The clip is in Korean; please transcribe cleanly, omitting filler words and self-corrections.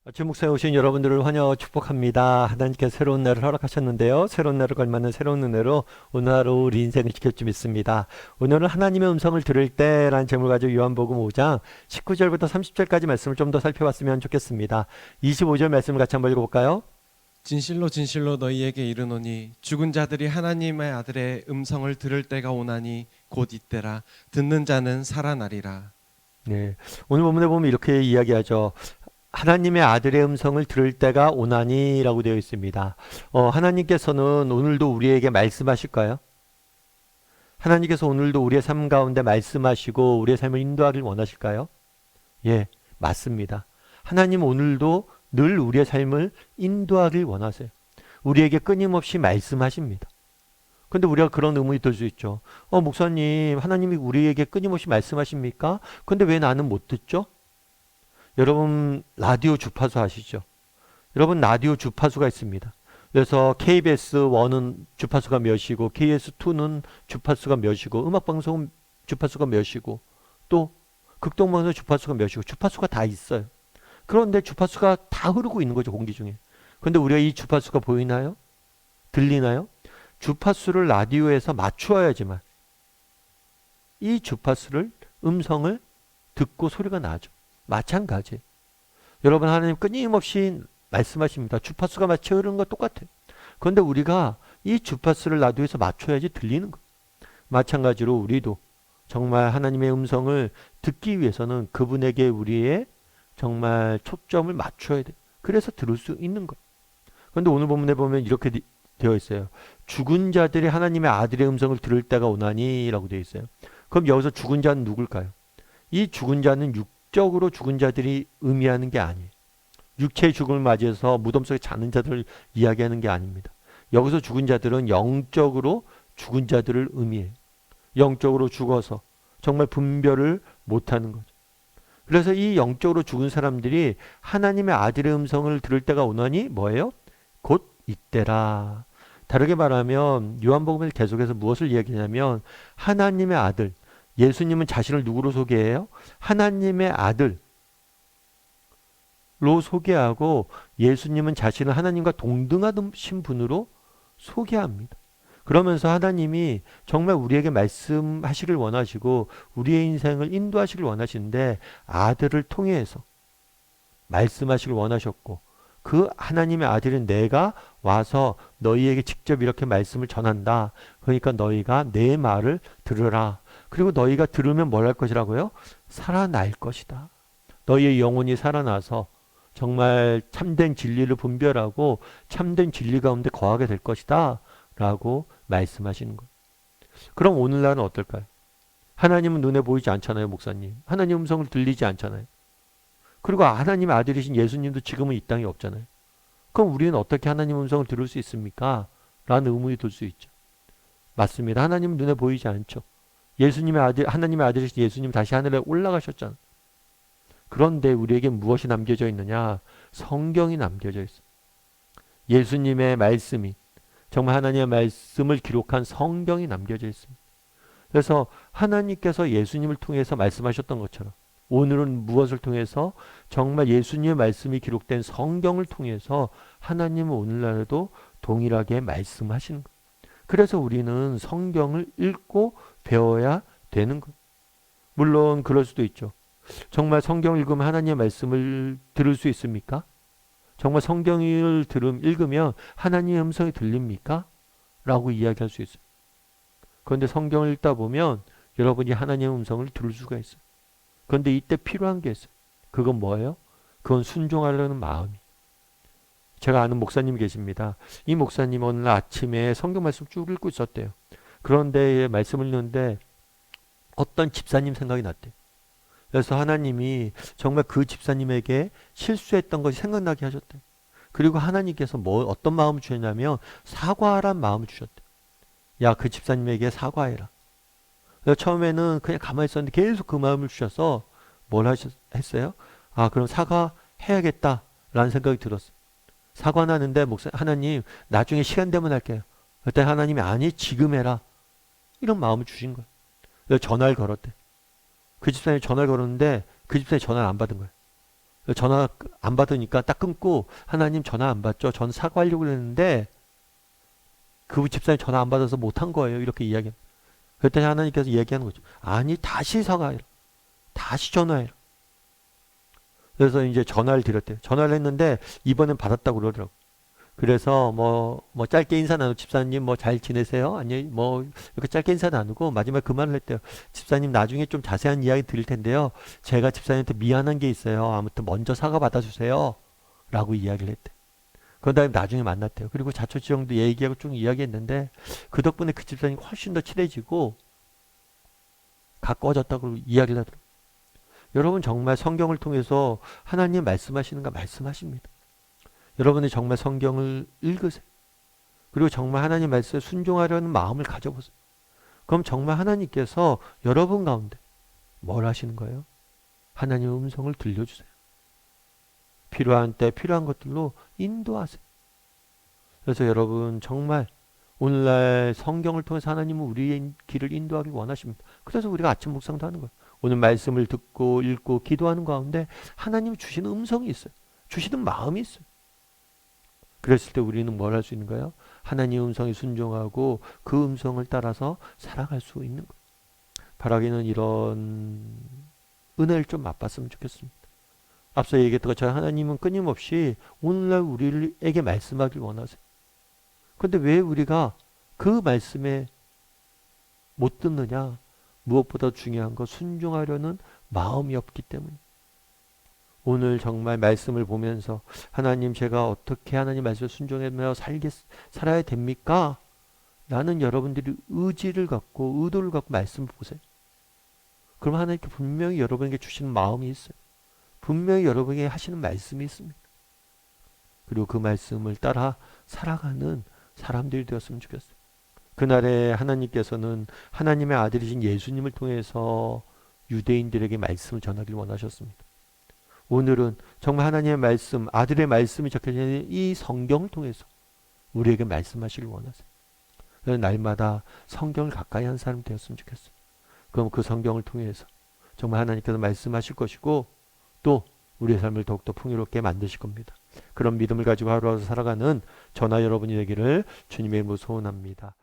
아침 목사에 오신 여러분들을 환영하고 축복합니다. 하나님께서 새로운 날을 허락하셨는데요. 새로운 날을 걸맞는 새로운 은혜로 오늘 하루 우리 인생을 지킬 줄 믿습니다. 오늘은 하나님의 음성을 들을 때라는 제목을 가지고 요한복음 5장 19절부터 30절까지 말씀을 좀 더 살펴봤으면 좋겠습니다. 25절 말씀을 같이 한번 읽어볼까요? 진실로 진실로 너희에게 이르노니 죽은 자들이 하나님의 아들의 음성을 들을 때가 오나니 곧 이때라. 듣는 자는 살아나리라. 네, 오늘 본문에 보면 이렇게 이야기하죠. 하나님의 아들의 음성을 들을 때가 오나니 라고 되어 있습니다. 하나님께서는 오늘도 우리에게 말씀하실까요? 하나님께서 오늘도 우리의 삶 가운데 말씀하시고 우리의 삶을 인도하길 원하실까요? 예, 맞습니다. 하나님 오늘도 늘 우리의 삶을 인도하길 원하세요. 우리에게 끊임없이 말씀하십니다. 근데 우리가 그런 의문이 들 수 있죠. 목사님, 하나님이 우리에게 끊임없이 말씀하십니까? 근데 왜 나는 못 듣죠? 여러분 라디오 주파수 아시죠? 여러분 라디오 주파수가 있습니다. 그래서 KBS1은 주파수가 몇이고 KBS2는 주파수가 몇이고 음악방송은 주파수가 몇이고 또 극동방송 주파수가 몇이고 주파수가 다 있어요. 그런데 주파수가 다 흐르고 있는 거죠, 공기 중에. 그런데 우리가 이 주파수가 보이나요? 들리나요? 주파수를 라디오에서 맞추어야지만 이 주파수를 음성을 듣고 소리가 나죠. 마찬가지. 여러분 하나님 끊임없이 말씀하십니다. 주파수가 마치 흐르는 거 똑같아요. 그런데 우리가 이 주파수를 라디오에서 맞춰야지 들리는 거예요. 마찬가지로 우리도 정말 하나님의 음성을 듣기 위해서는 그분에게 우리의 정말 초점을 맞춰야 돼요. 그래서 들을 수 있는 거예요. 그런데 오늘 본문에 보면 이렇게 되어 있어요. 죽은 자들이 하나님의 아들의 음성을 들을 때가 오나니 라고 되어 있어요. 그럼 여기서 죽은 자는 누굴까요? 이 죽은 자는 육적으로 죽은 자들이 의미하는 게 아니에요. 육체의 죽음을 맞이해서 무덤 속에 자는 자들을 이야기하는 게 아닙니다. 여기서 죽은 자들은 영적으로 죽은 자들을 의미해요. 영적으로 죽어서 정말 분별을 못하는 거죠. 그래서 이 영적으로 죽은 사람들이 하나님의 아들의 음성을 들을 때가 오나니 뭐예요? 곧 이때라. 다르게 말하면 요한복음을 계속해서 무엇을 이야기하냐면 하나님의 아들, 예수님은 자신을 누구로 소개해요? 하나님의 아들로 소개하고 예수님은 자신을 하나님과 동등하신 분으로 소개합니다. 그러면서 하나님이 정말 우리에게 말씀하시길 원하시고 우리의 인생을 인도하시길 원하시는데 아들을 통해서 말씀하시길 원하셨고 그 하나님의 아들인 내가 와서 너희에게 직접 이렇게 말씀을 전한다. 그러니까 너희가 내 말을 들으라. 그리고 너희가 들으면 뭘 할 것이라고요? 살아날 것이다. 너희의 영혼이 살아나서 정말 참된 진리를 분별하고 참된 진리 가운데 거하게 될 것이다. 라고 말씀하시는 거예요. 그럼 오늘날은 어떨까요? 하나님은 눈에 보이지 않잖아요, 목사님. 하나님 음성을 들리지 않잖아요. 그리고 하나님의 아들이신 예수님도 지금은 이 땅에 없잖아요. 그럼 우리는 어떻게 하나님 음성을 들을 수 있습니까? 라는 의문이 들 수 있죠. 맞습니다. 하나님은 눈에 보이지 않죠. 예수님의 아들, 하나님의 아들이신 예수님 다시 하늘에 올라가셨잖아요. 그런데 우리에게 무엇이 남겨져 있느냐? 성경이 남겨져 있어요. 예수님의 말씀이 정말 하나님의 말씀을 기록한 성경이 남겨져 있습니다. 그래서 하나님께서 예수님을 통해서 말씀하셨던 것처럼 오늘은 무엇을 통해서 정말 예수님의 말씀이 기록된 성경을 통해서 하나님은 오늘날에도 동일하게 말씀하시는 거예요. 그래서 우리는 성경을 읽고 배워야 되는 거예요. 물론 그럴 수도 있죠. 정말 성경을 읽으면 하나님의 말씀을 들을 수 있습니까? 정말 성경을 읽으면 하나님의 음성이 들립니까? 라고 이야기할 수 있어요. 그런데 성경을 읽다 보면 여러분이 하나님의 음성을 들을 수가 있어요. 그런데 이때 필요한 게 있어요. 그건 뭐예요? 그건 순종하려는 마음이. 제가 아는 목사님이 계십니다. 이 목사님 오늘 아침에 성경 말씀 쭉 읽고 있었대요. 그런데 말씀을 읽는데 어떤 집사님 생각이 났대요. 그래서 하나님이 정말 그 집사님에게 실수했던 것이 생각나게 하셨대요. 그리고 하나님께서 어떤 마음을 주셨냐면 사과하란 마음을 주셨대요. 야, 그 집사님에게 사과해라. 그래서 처음에는 그냥 가만히 있었는데 계속 그 마음을 주셔서 뭘 했어요? 아, 그럼 사과해야겠다라는 생각이 들었어요. 사과는 하는데 하나님 나중에 시간 되면 할게요. 그때 하나님이 아니 지금 해라. 이런 마음을 주신 거예요. 그래서 전화를 걸었대. 그 집사님이 전화를 걸었는데 그 집사님이 전화를 안 받은 거예요. 전화 안 받으니까 딱 끊고 하나님 전화 안 받죠. 전 사과하려고 그랬는데 그 집사님 전화 안 받아서 못한 거예요. 이렇게 이야기합니다. 그랬더니 하나님께서 얘기하는 거죠. 아니 다시 사과해라. 다시 전화해라. 그래서 이제 전화를 드렸대요. 전화를 했는데 이번엔 받았다고 그러더라고요. 그래서 뭐 짧게 인사 나누고 집사님 뭐 잘 지내세요? 아니 뭐 이렇게 짧게 인사 나누고 마지막에 그 말을 했대요. 집사님 나중에 좀 자세한 이야기 드릴 텐데요. 제가 집사님한테 미안한 게 있어요. 아무튼 먼저 사과 받아주세요. 라고 이야기를 했대. 그 다음에 나중에 만났대요. 그리고 자초지종도 얘기하고 쭉 이야기했는데 그 덕분에 그 집사님이 훨씬 더 친해지고 가까워졌다고 이야기를 하더라고요. 여러분 정말 성경을 통해서 하나님 말씀하시는가 말씀하십니다. 여러분이 정말 성경을 읽으세요. 그리고 정말 하나님 말씀에 순종하려는 마음을 가져보세요. 그럼 정말 하나님께서 여러분 가운데 뭘 하시는 거예요? 하나님의 음성을 들려주세요. 필요한 때 필요한 것들로 인도하세요. 그래서 여러분 정말 오늘날 성경을 통해서 하나님은 우리의 길을 인도하길 원하십니다. 그래서 우리가 아침 묵상도 하는 거예요. 오늘 말씀을 듣고 읽고 기도하는 가운데 하나님이 주시는 음성이 있어요. 주시는 마음이 있어요. 그랬을 때 우리는 뭘 할 수 있는 거예요? 하나님의 음성에 순종하고 그 음성을 따라서 살아갈 수 있는 거예요. 바라기는 이런 은혜를 좀 맛봤으면 좋겠습니다. 앞서 얘기했던 것처럼 하나님은 끊임없이 오늘날 우리에게 말씀하길 원하세요. 그런데 왜 우리가 그 말씀에 못 듣느냐? 무엇보다 중요한 거 순종하려는 마음이 없기 때문에. 오늘 정말 말씀을 보면서 하나님 제가 어떻게 하나님 말씀을 순종하며 살아야 됩니까? 라는 여러분들이 의지를 갖고 의도를 갖고 말씀을 보세요. 그럼 하나님께 분명히 여러분에게 주시는 마음이 있어요. 분명히 여러분에게 하시는 말씀이 있습니다. 그리고 그 말씀을 따라 살아가는 사람들이 되었으면 좋겠어요. 그날에 하나님께서는 하나님의 아들이신 예수님을 통해서 유대인들에게 말씀을 전하길 원하셨습니다. 오늘은 정말 하나님의 말씀, 아들의 말씀이 적혀져 있는 이 성경을 통해서 우리에게 말씀하시길 원하세요. 그래서 날마다 성경을 가까이 하는 사람이 되었으면 좋겠어요. 그럼 그 성경을 통해서 정말 하나님께서 말씀하실 것이고 또 우리의 삶을 더욱더 풍요롭게 만드실 겁니다. 그런 믿음을 가지고 하루하루 살아가는 저나 여러분이 되기를 주님의 이름으로 소원합니다.